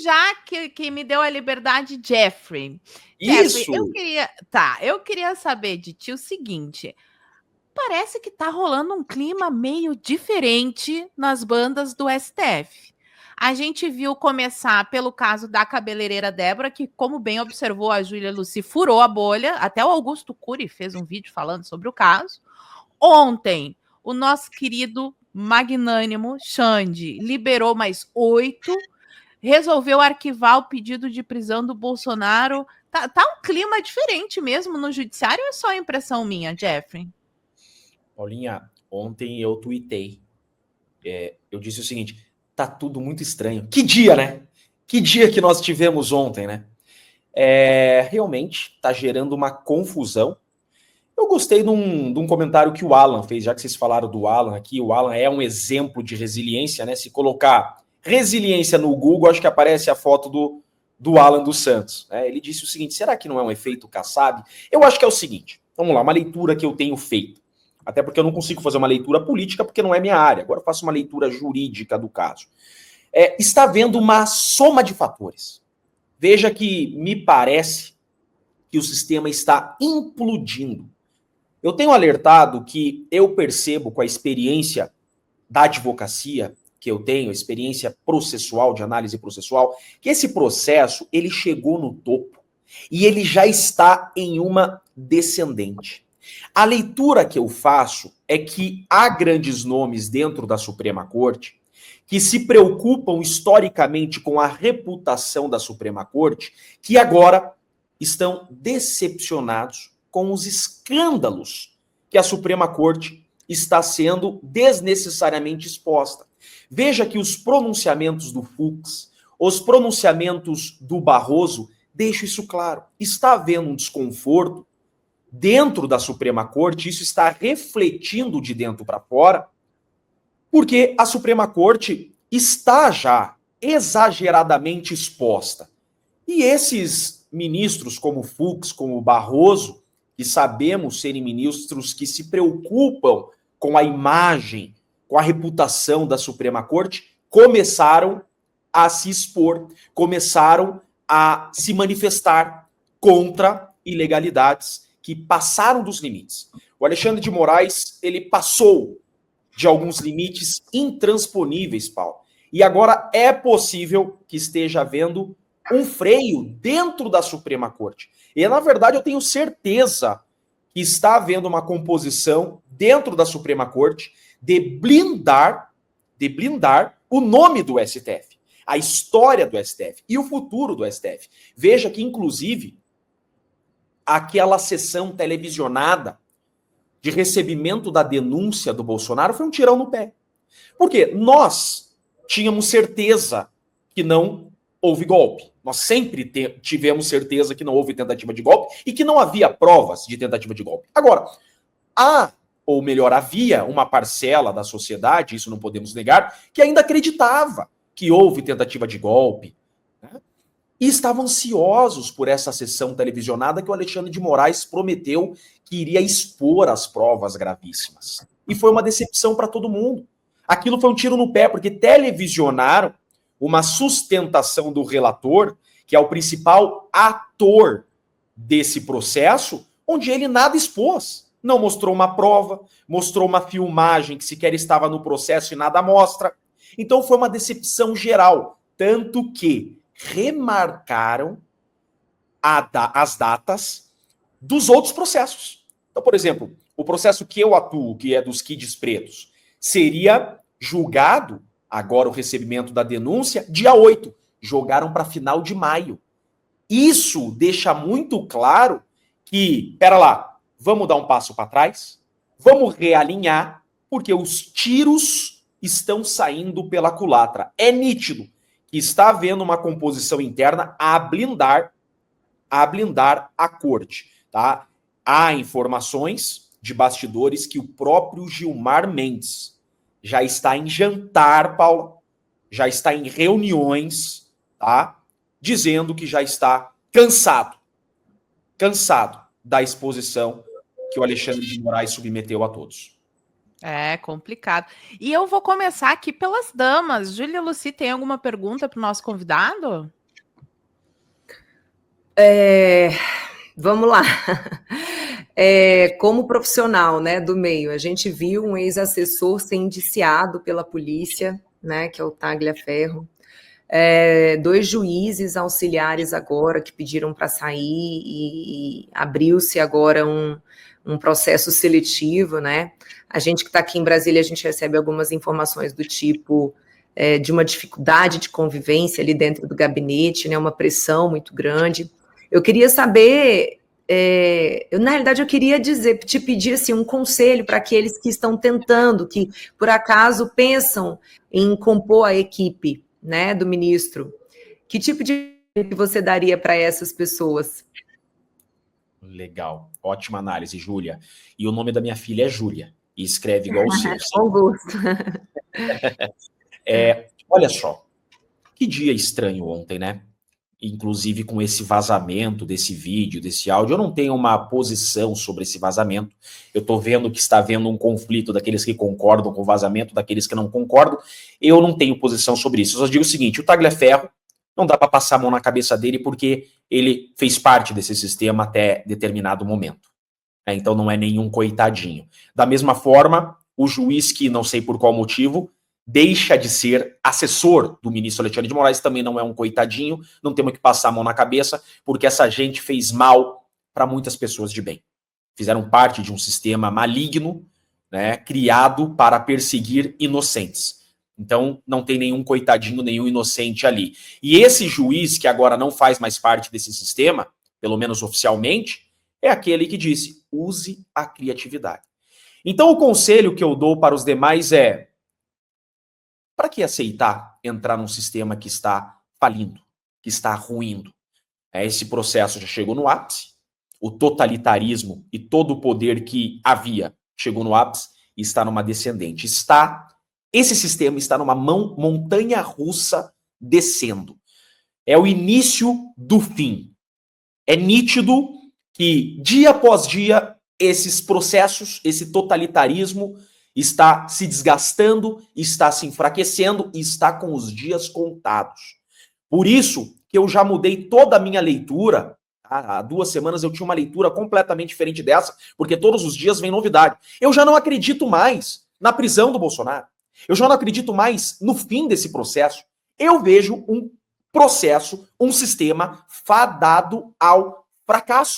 já que me deu a liberdade, Jeffrey. Jeffrey, Isso! eu queria saber de ti o seguinte: parece que tá rolando um clima meio diferente nas bandas do STF. A gente viu começar pelo caso da cabeleireira Débora, que, como bem observou a Júlia Lucy, furou a bolha. Até o Augusto Cury fez um vídeo falando sobre o caso. Ontem, o nosso querido magnânimo Xande liberou mais 8, resolveu arquivar o pedido de prisão do Bolsonaro. Tá um clima diferente mesmo no judiciário, ou é só impressão minha, Jeffrey? Paulinha, ontem eu tuitei. Eu disse o seguinte: tá tudo muito estranho. Que dia, né? Que dia que nós tivemos ontem, né? Realmente tá gerando uma confusão. Eu gostei de um comentário que o Alan fez, já que vocês falaram do Alan aqui. O Alan é um exemplo de resiliência, né? Se colocar resiliência no Google, acho que aparece a foto do Alan dos Santos. Ele disse o seguinte: será que não é um efeito Kassab? Eu acho que é o seguinte. Vamos lá, uma leitura que eu tenho feito. Até porque eu não consigo fazer uma leitura política, porque não é minha área. Agora eu faço uma leitura jurídica do caso. Está havendo uma soma de fatores. Veja que me parece que o sistema está implodindo. Eu tenho alertado que eu percebo com a experiência da advocacia que eu tenho, experiência processual, de análise processual, que esse processo, ele chegou no topo e ele já está em uma descendente. A leitura que eu faço é que há grandes nomes dentro da Suprema Corte que se preocupam historicamente com a reputação da Suprema Corte, que agora estão decepcionados com os escândalos que a Suprema Corte está sendo desnecessariamente exposta. Veja que os pronunciamentos do Fux, os pronunciamentos do Barroso, deixam isso claro. Está havendo um desconforto dentro da Suprema Corte, isso está refletindo de dentro para fora, porque a Suprema Corte está já exageradamente exposta. E esses ministros, como Fux, como Barroso, que sabemos serem ministros que se preocupam com a imagem, com a reputação da Suprema Corte, começaram a se expor, começaram a se manifestar contra ilegalidades que passaram dos limites. O Alexandre de Moraes, ele passou de alguns limites intransponíveis, Paulo. E agora é possível que esteja havendo um freio dentro da Suprema Corte. E, na verdade, eu tenho certeza que está havendo uma composição dentro da Suprema Corte de blindar o nome do STF, a história do STF e o futuro do STF. Veja que, inclusive, aquela sessão televisionada de recebimento da denúncia do Bolsonaro foi um tirão no pé. Por quê? Nós tínhamos certeza que não houve golpe. Nós sempre tivemos certeza que não houve tentativa de golpe e que não havia provas de tentativa de golpe. Agora, havia uma parcela da sociedade, isso não podemos negar, que ainda acreditava que houve tentativa de golpe, né? E estavam ansiosos por essa sessão televisionada que o Alexandre de Moraes prometeu que iria expor as provas gravíssimas. E foi uma decepção para todo mundo. Aquilo foi um tiro no pé, porque televisionaram uma sustentação do relator, que é o principal ator desse processo, onde ele nada expôs. Não mostrou uma prova, mostrou uma filmagem que sequer estava no processo e nada mostra. Então foi uma decepção geral. Tanto que remarcaram as datas dos outros processos. Então, por exemplo, o processo que eu atuo, que é dos kids pretos, seria julgado, agora o recebimento da denúncia, dia 8. Jogaram para final de maio. Isso deixa muito claro que, pera lá, vamos dar um passo para trás, vamos realinhar, porque os tiros estão saindo pela culatra. É nítido que está havendo uma composição interna a blindar a corte, tá? Há informações de bastidores que o próprio Gilmar Mendes já está em jantar, Paula, já está em reuniões, tá? Dizendo que já está cansado da exposição que o Alexandre de Moraes submeteu a todos. É complicado. E eu vou começar aqui pelas damas. Júlia Lucy, tem alguma pergunta para o nosso convidado? Vamos lá. Como profissional, né, do meio, a gente viu um ex-assessor ser indiciado pela polícia, né, que é o Tagliaferro. 2 juízes auxiliares agora que pediram para sair e abriu-se agora um processo seletivo, né? A gente que está aqui em Brasília, a gente recebe algumas informações do tipo de uma dificuldade de convivência ali dentro do gabinete, né? Uma pressão muito grande. Eu queria saber, na realidade, eu queria te pedir assim, um conselho para aqueles que estão tentando, que por acaso pensam em compor a equipe, né, do ministro. Que tipo de que você daria para essas pessoas? Legal, ótima análise, Júlia. E o nome da minha filha é Júlia, e escreve igual o seu. Bom gosto. Olha só, que dia estranho ontem, né? Inclusive com esse vazamento desse vídeo, desse áudio. Eu não tenho uma posição sobre esse vazamento. Eu tô vendo que está havendo um conflito daqueles que concordam com o vazamento, daqueles que não concordam. Eu não tenho posição sobre isso. Eu só digo o seguinte, o Tagliaferro, não dá para passar a mão na cabeça dele porque ele fez parte desse sistema até determinado momento. Então não é nenhum coitadinho. Da mesma forma, o juiz que, não sei por qual motivo, deixa de ser assessor do ministro Alexandre de Moraes, também não é um coitadinho, não temos que passar a mão na cabeça, porque essa gente fez mal para muitas pessoas de bem. Fizeram parte de um sistema maligno, né, criado para perseguir inocentes. Então, não tem nenhum coitadinho, nenhum inocente ali. E esse juiz, que agora não faz mais parte desse sistema, pelo menos oficialmente, é aquele que disse, use a criatividade. Então, o conselho que eu dou para os demais é, para que aceitar entrar num sistema que está falindo, que está ruindo? Esse processo já chegou no ápice, o totalitarismo e todo o poder que havia chegou no ápice e está numa descendente. Esse sistema está numa montanha russa descendo. É o início do fim. É nítido que dia após dia esses processos, esse totalitarismo está se desgastando, está se enfraquecendo e está com os dias contados. Por isso que eu já mudei toda a minha leitura. Há 2 semanas eu tinha uma leitura completamente diferente dessa, porque todos os dias vem novidade. Eu já não acredito mais na prisão do Bolsonaro. Eu já não acredito mais no fim desse processo. Eu vejo um processo, um sistema fadado ao fracasso.